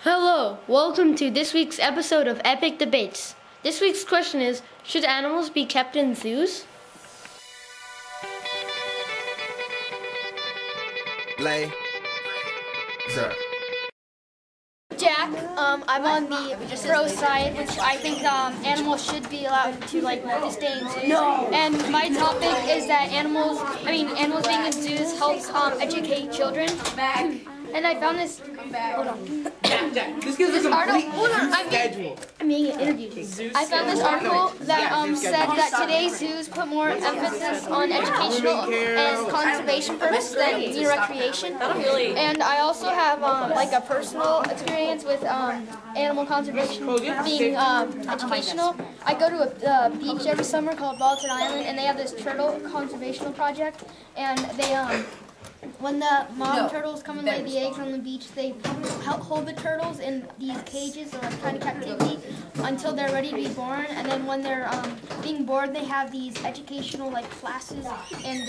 Hello, welcome to this week's episode of Epic Debates. This week's question is, should animals be kept in zoos? Lay. Sir. Jack, I'm on the pro side, which I think animals should be allowed to to stay in zoos. No. And my topic is that animals being in zoos helps educate children. And I found this. Hold on. Jack, this gives us a complete schedule. I'm being interviewed. I found this article that said that today's zoos put more emphasis on educational and conservation purposes than mere recreation. And I also have a personal experience with animal conservation being educational. I go to a beach every summer called Balton Island, and they have this turtle conservational project, and they when the mom turtles come and lay the eggs on the beach, they hold the turtles in these cages or kind of captivity until they're ready to be born. And then when they're being born, they have these educational classes, and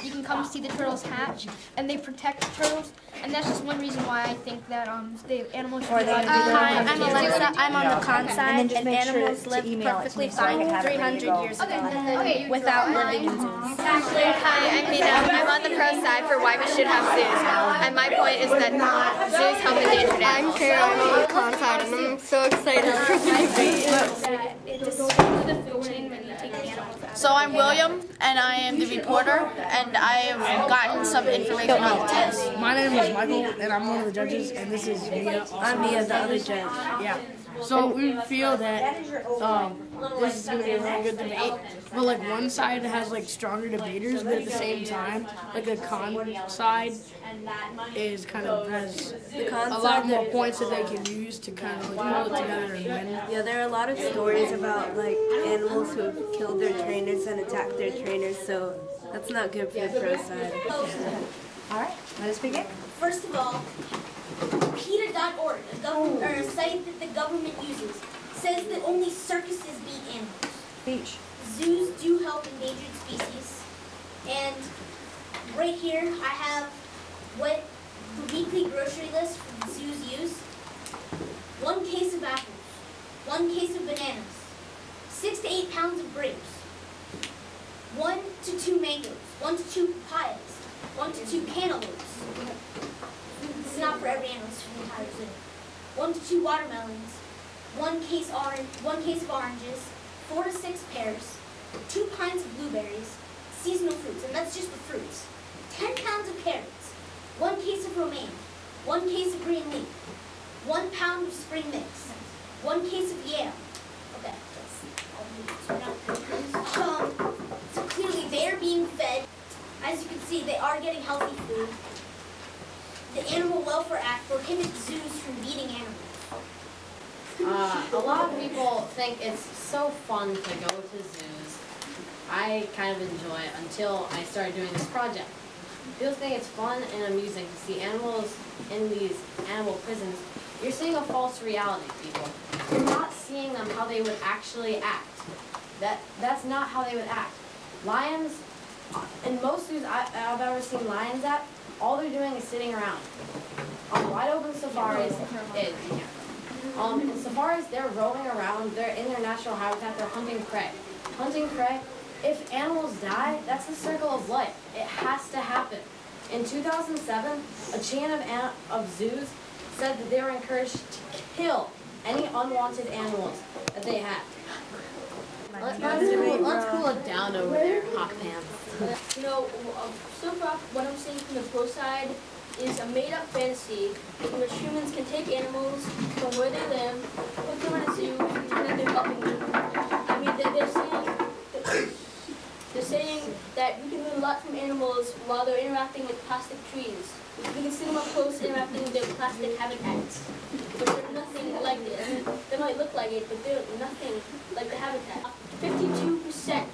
you can come see the turtles hatch, and they protect the turtles. And that's just one reason why I think that the animals should be allowed to do that. Hi, I'm Alexa. I'm on the con side, and animals live perfectly fine 300 years ago without living in zoos. Hi, I'm Mina. I'm on the pro side for why we should have zoos. And my point is that zoos help endangered animals. I'm Carol. I'm on the con side, and I'm so excited for the debate. So I'm William, and I am the reporter, and I have gotten some information on the test. My name is Michael, and I'm one of the judges, and this is Mia. I'm Mia, the other judge. Yeah. So we feel that this is going to be a really good debate, but one side has stronger debaters, but at the same time, the con side is kind of has a lot more points that they can use to kind of pull it together and win. Yeah, there are a lot of stories about animals who have killed their trainers and attacked their trainers, so that's not good for the pro side. All right, let us begin. First of all, PETA.org, a site that the government uses, says that only circuses beat animals. Beach. Zoos do help endangered species, and right here I have what the weekly grocery list for the zoos use. 1 case of apples, 1 case of bananas, 6 to 8 pounds of grapes, 1 to 2 mangoes, 1 to 2 papayas, 1 to 2 cantaloupes. This is not for every animal, it's for the entire zoo. 1 to 2 watermelons, 1 case of oranges, 4 to 6 pears, 2 pints of blueberries, seasonal fruits, and that's just the fruits. 10 pounds of carrots, 1 case of romaine, 1 case of green leaf, 1 pound of spring mix, 1 case of yam. Okay, so clearly they're being fed. As you can see, they are getting healthy food. The Animal Welfare Act prohibits zoos from beating animals. A lot of people think it's so fun to go to zoos. I kind of enjoy it until I started doing this project. People think it's fun and amusing to see animals in these animal prisons. You're seeing a false reality, people. You're not seeing them how they would actually act. That's not how they would act. Lions, in most zoos I've ever seen lions at, all they're doing is sitting around. On wide open safaris, in safaris, they're roaming around, they're in their natural habitat, they're hunting prey. Hunting prey, if animals die, that's the circle of life. It has to happen. In 2007, a chain of zoos said that they were encouraged to kill any unwanted animals that they had. Let's cool it down over there, hot pants. So far, what I'm seeing from the pro side is a made-up fantasy in which humans can take animals from where they live, put them in a zoo, and pretend that they're helping them. I mean, they're saying that we can learn a lot from animals while they're interacting with plastic trees. We can see them up close interacting with their plastic habitats, but they're nothing like it. I mean, they might look like it, but they're nothing like the habitat. 52%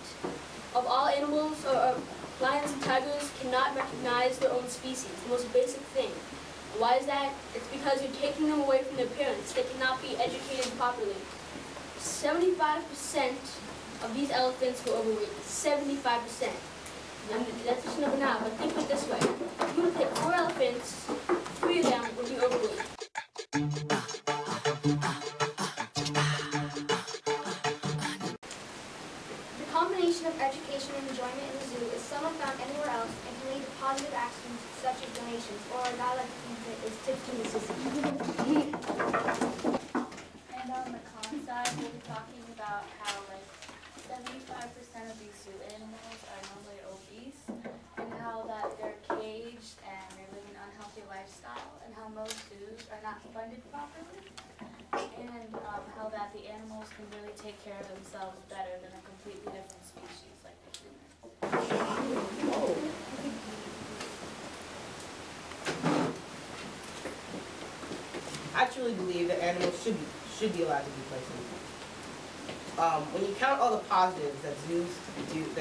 of all animals, or lions and tigers, cannot recognize their own species, the most basic thing. Why is that? It's because you're taking them away from their parents. They cannot be educated properly. 75% of these elephants were overweight. 75%. I mean, that's just number now, but think of it this way. If you would take 4 elephants, 3 of them would be overweight. contributions such as donations, or what I like to think of it is tips to Mississippi. And on the con side, we'll be talking about how like 75% of these zoo animals are normally obese, and how that they're caged and they're living an unhealthy lifestyle, and how most zoos are not funded properly, and how that the animals can really take care of themselves better than a completely different species like the human. I truly believe that animals should be allowed to be placed in zoos. When you count all the positives that zoos give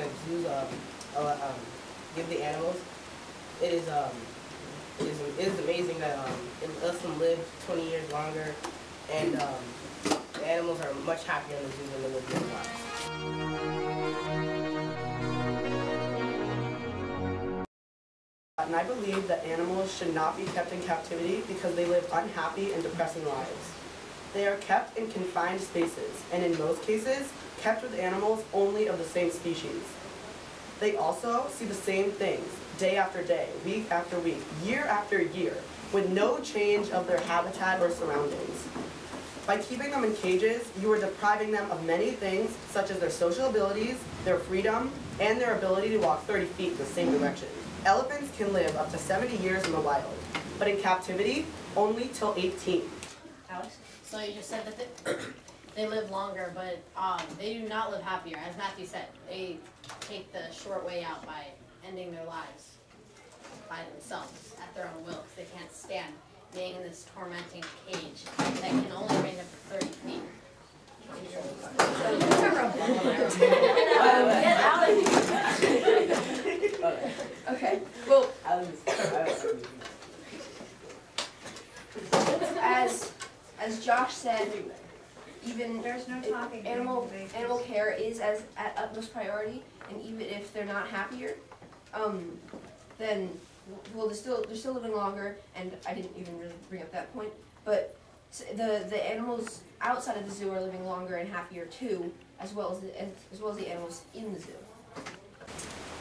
the animals, it is amazing that it lets them live 20 years longer, and the animals are much happier in the zoo than they live their lives. And I believe that animals should not be kept in captivity because they live unhappy and depressing lives. They are kept in confined spaces, and in most cases, kept with animals only of the same species. They also see the same things, day after day, week after week, year after year, with no change of their habitat or surroundings. By keeping them in cages, you are depriving them of many things, such as their social abilities, their freedom, and their ability to walk 30 feet in the same direction. Elephants can live up to 70 years in the wild, but in captivity, only till 18. Alex, so you just said that they live longer, but they do not live happier. As Matthew said, they take the short way out by ending their lives by themselves at their own will, because they can't stand being in this tormenting cage that can only range up to 30 feet. Okay, well, as Josh said, even There's no talking. animal care is at utmost priority, and even if they're not happier, then well, they're still living longer, and I didn't even really bring up that point, but the animals outside of the zoo are living longer and happier too, as well as the animals in the zoo.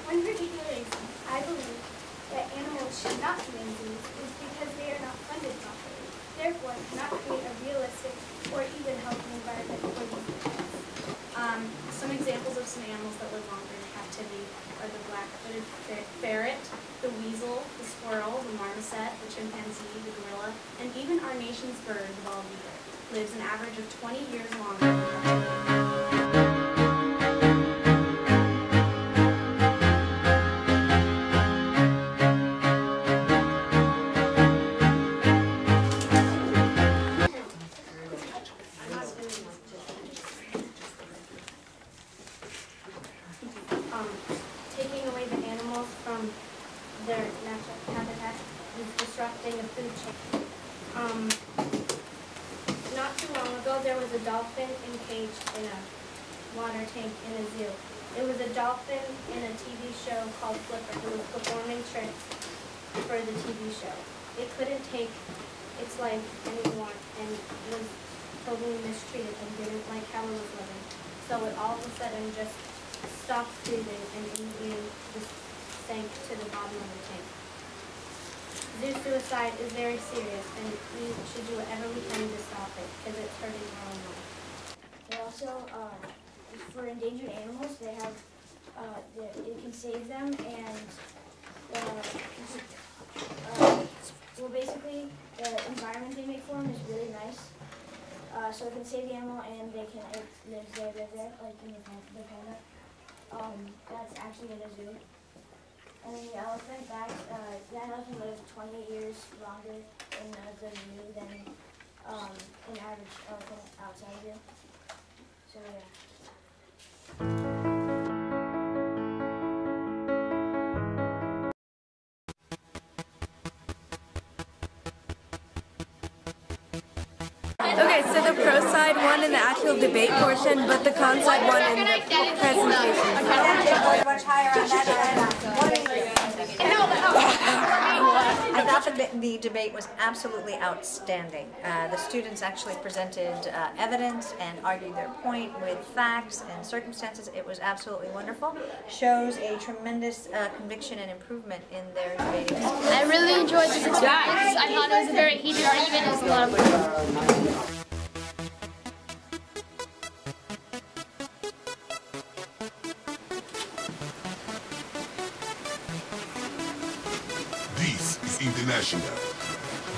One particular reason I believe that animals should not be in zoos is because they are not funded properly, therefore cannot create a realistic or even healthy environment for these animals. Some examples of some animals that live longer in captivity are the black-footed ferret, the weasel, the squirrel, the marmoset, the chimpanzee, the gorilla, and even our nation's bird, the bald eagle, lives an average of 20 years longer in captivity. Taking away the animals from their natural habitat is disrupting the food chain. Not too long ago, there was a dolphin encaged in a water tank in a zoo. It was a dolphin in a TV show called Flipper who was performing tricks for the TV show. It couldn't take its life anymore and was totally mistreated and didn't like how it was living. So it all of a sudden just stopped breathing and immediately just sank to the bottom of the tank. Zoo suicide is very serious, and we should do whatever we can to stop it because it's hurting our own life. They also, for endangered animals, they have, it can save them, and well, basically, the environment they make for them is really nice. So it can save the animal, and it lives there, like in the panda. That's actually in a zoo. And then the elephant, that elephant lives 28 years longer in the zoo than an average elephant outside of zoo. So yeah. Okay, so the pro side won in the actual debate portion, but the con side won in the presentation. Much higher on that side. I thought the debate was absolutely outstanding. The students actually presented evidence and argued their point with facts and circumstances. It was absolutely wonderful. Shows a tremendous conviction and improvement in their debating skills. I really enjoyed this experience. I thought it was a very heated argument. It was a lot of fun. This is International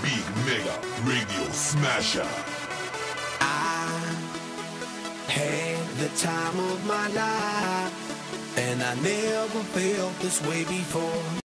Big Mega Radio Smasher. I had the time of my life, and I never felt this way before.